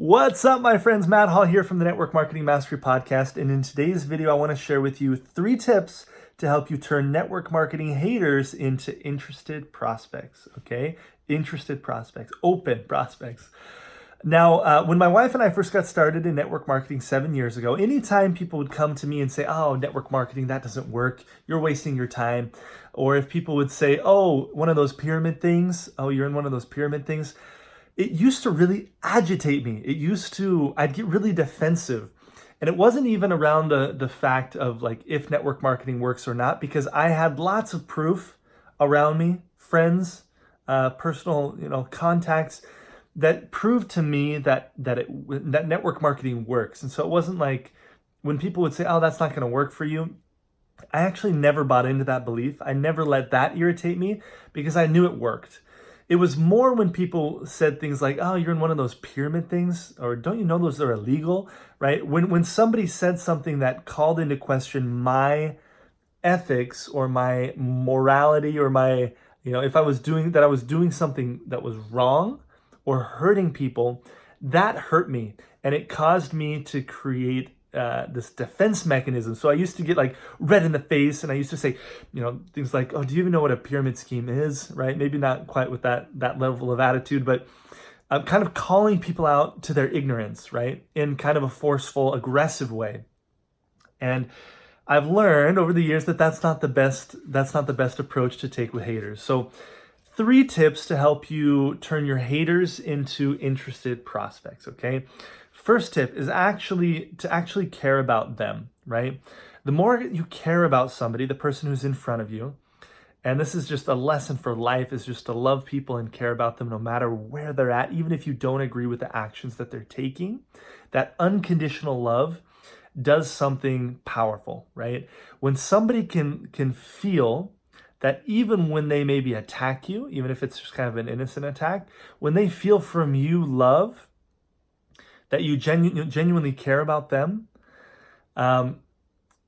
What's up, my friends? Matt Hall here from the Network Marketing Mastery Podcast. And in today's video, I want to share with you 3 tips to help you turn network marketing haters into interested prospects, okay? Interested prospects, open prospects. Now, when my wife and I first got started in network marketing 7 years ago, anytime people would come to me and say, oh, network marketing, that doesn't work, you're wasting your time. Or if people would say, oh, one of those pyramid things, oh, you're in one of those pyramid things, it used to really agitate me. I'd get really defensive. And it wasn't even around the fact of like if network marketing works or not, because I had lots of proof around me, friends, personal, contacts that proved to me that network marketing works. And so it wasn't like when people would say, oh, that's not going to work for you. I actually never bought into that belief. I never let that irritate me because I knew it worked. It was more when people said things like, oh, you're in one of those pyramid things, or don't you know those are illegal, right? When somebody said something that called into question my ethics or my morality or my, if I was doing something that was wrong or hurting people, that hurt me. And it caused me to create this defense mechanism. So I used to get like red in the face, and I used to say, things like, "Oh, do you even know what a pyramid scheme is?" Right? Maybe not quite with that level of attitude, but I'm kind of calling people out to their ignorance, right, in kind of a forceful, aggressive way. And I've learned over the years that that's not the best approach to take with haters. So 3 tips to help you turn your haters into interested prospects, okay? First tip is to care about them, right? The more you care about somebody, the person who's in front of you, and this is just a lesson for life, is just to love people and care about them no matter where they're at, even if you don't agree with the actions that they're taking. That unconditional love does something powerful, right? When somebody can feel that even when they maybe attack you, even if it's just kind of an innocent attack, when they feel from you love, that you genuinely care about them,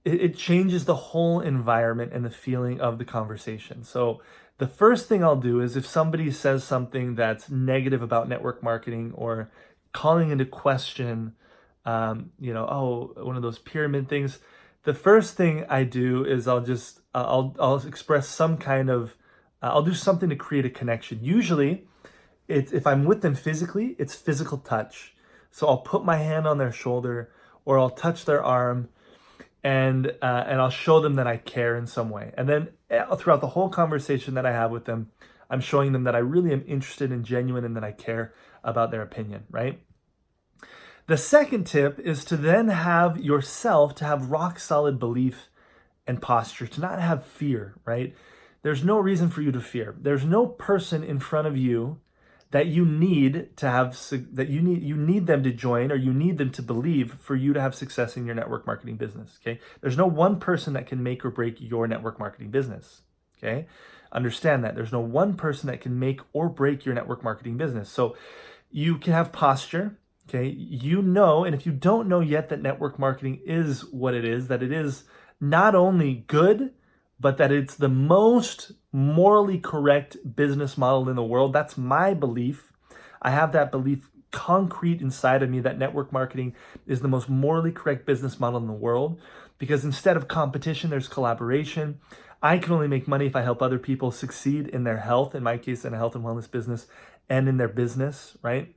it changes the whole environment and the feeling of the conversation. So the first thing I'll do is if somebody says something that's negative about network marketing or calling into question, oh, one of those pyramid things, the first thing I do is I'll express some kind of, I'll do something to create a connection. Usually, if I'm with them physically, it's physical touch. So I'll put my hand on their shoulder or I'll touch their arm and I'll show them that I care in some way. And then throughout the whole conversation that I have with them, I'm showing them that I really am interested and genuine and that I care about their opinion, right? The second tip is to then have yourself to have rock solid belief and posture, to not have fear, right? There's no reason for you to fear. There's no person in front of you that you need to have, that you need them to join, or you need them to believe for you to have success in your network marketing business, okay? There's no one person that can make or break your network marketing business, okay? Understand that. There's no one person that can make or break your network marketing business. So you can have posture, okay? And if you don't know yet that network marketing is what it is, that it is not only good, but that it's the most morally correct business model in the world. That's my belief. I have that belief concrete inside of me that network marketing is the most morally correct business model in the world, because instead of competition, there's collaboration. I can only make money if I help other people succeed in their health, in my case, in a health and wellness business, and in their business, right?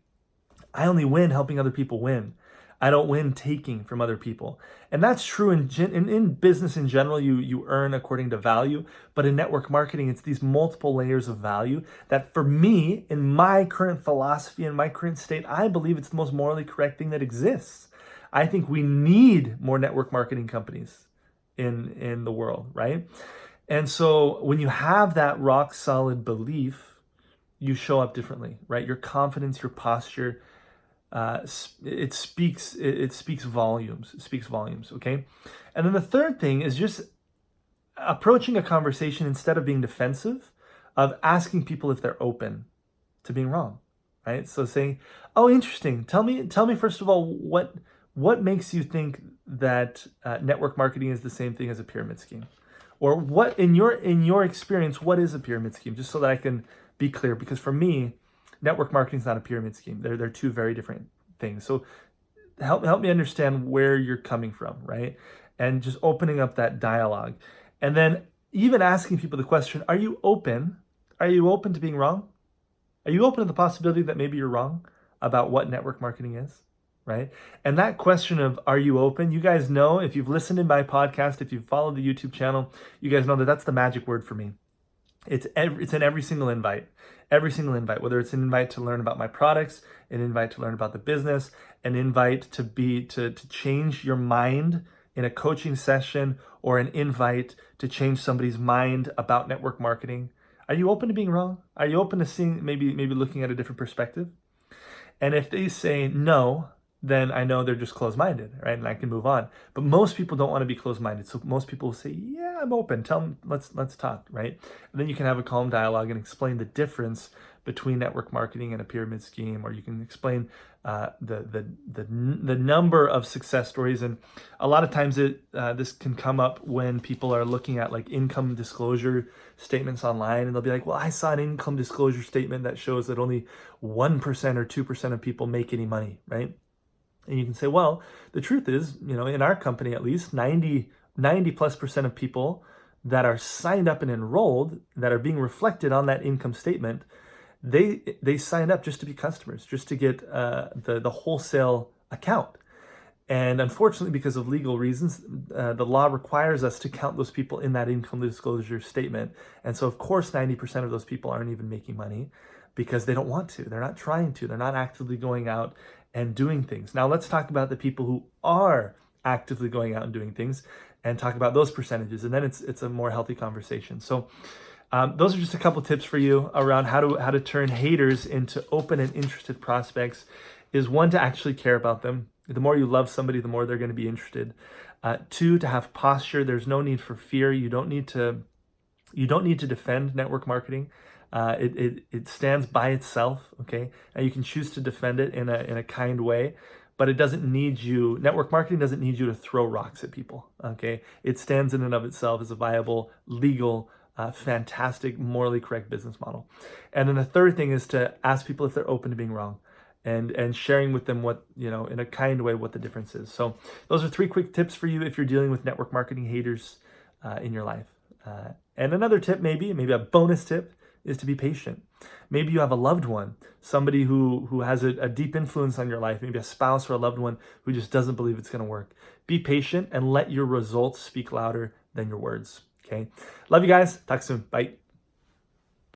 I only win helping other people win. I don't win taking from other people. And that's true in business in general. You earn according to value. But in network marketing, it's these multiple layers of value that for me, in my current philosophy, in my current state, I believe it's the most morally correct thing that exists. I think we need more network marketing companies in the world, right? And so when you have that rock solid belief, you show up differently, right? Your confidence, your posture, it speaks volumes. It speaks volumes, okay? And then the third thing is just approaching a conversation instead of being defensive, of asking people if they're open to being wrong, right? So saying, "Oh, interesting. Tell me first of all what makes you think that network marketing is the same thing as a pyramid scheme, or what in your experience, what is a pyramid scheme?" Just so that I can be clear, because for me, network marketing is not a pyramid scheme. They're 2 very different things. So help me understand where you're coming from, right? And just opening up that dialogue. And then even asking people the question, are you open? Are you open to being wrong? Are you open to the possibility that maybe you're wrong about what network marketing is? Right? And that question of are you open? You guys know, if you've listened to my podcast, if you've followed the YouTube channel, you guys know that that's the magic word for me. It's in every single invite. Every single invite, whether it's an invite to learn about my products, an invite to learn about the business, an invite to change your mind in a coaching session, or an invite to change somebody's mind about network marketing. Are you open to being wrong? Are you open to seeing, maybe looking at a different perspective? And if they say no, then I know they're just closed-minded, right? And I can move on. But most people don't want to be closed-minded. So most people will say, yeah, I'm open. Tell them, let's talk, right? And then you can have a calm dialogue and explain the difference between network marketing and a pyramid scheme, or you can explain the number of success stories. And a lot of times this can come up when people are looking at like income disclosure statements online, and they'll be like, well, I saw an income disclosure statement that shows that only 1% or 2% of people make any money, right? And you can say, well, the truth is, in our company, at least 90+% of people that are signed up and enrolled, that are being reflected on that income statement, they signed up just to be customers, just to get the wholesale account. And unfortunately, because of legal reasons, the law requires us to count those people in that income disclosure statement. And so, of course, 90% of those people aren't even making money because they don't want to. They're not trying to. They're not actively going out and doing things. Now, let's talk about the people who are actively going out and doing things, and talk about those percentages. And then it's a more healthy conversation. So those are just a couple tips for you around how to turn haters into open and interested prospects. Is one, to actually care about them. The more you love somebody, the more they're going to be interested. Two, to have posture. There's no need for fear. You don't need to defend network marketing. It stands by itself. Okay, and you can choose to defend it in a kind way, but it doesn't need you. Network marketing doesn't need you to throw rocks at people. Okay, it stands in and of itself as a viable, legal, fantastic, morally correct business model. And then the third thing is to ask people if they're open to being wrong, and sharing with them what, in a kind way, what the difference is. So those are 3 quick tips for you if you're dealing with network marketing haters in your life. And another tip, maybe a bonus tip, is to be patient. Maybe you have a loved one, somebody who has a deep influence on your life, maybe a spouse or a loved one who just doesn't believe it's going to work. Be patient and let your results speak louder than your words. Okay. Love you guys. Talk soon. Bye.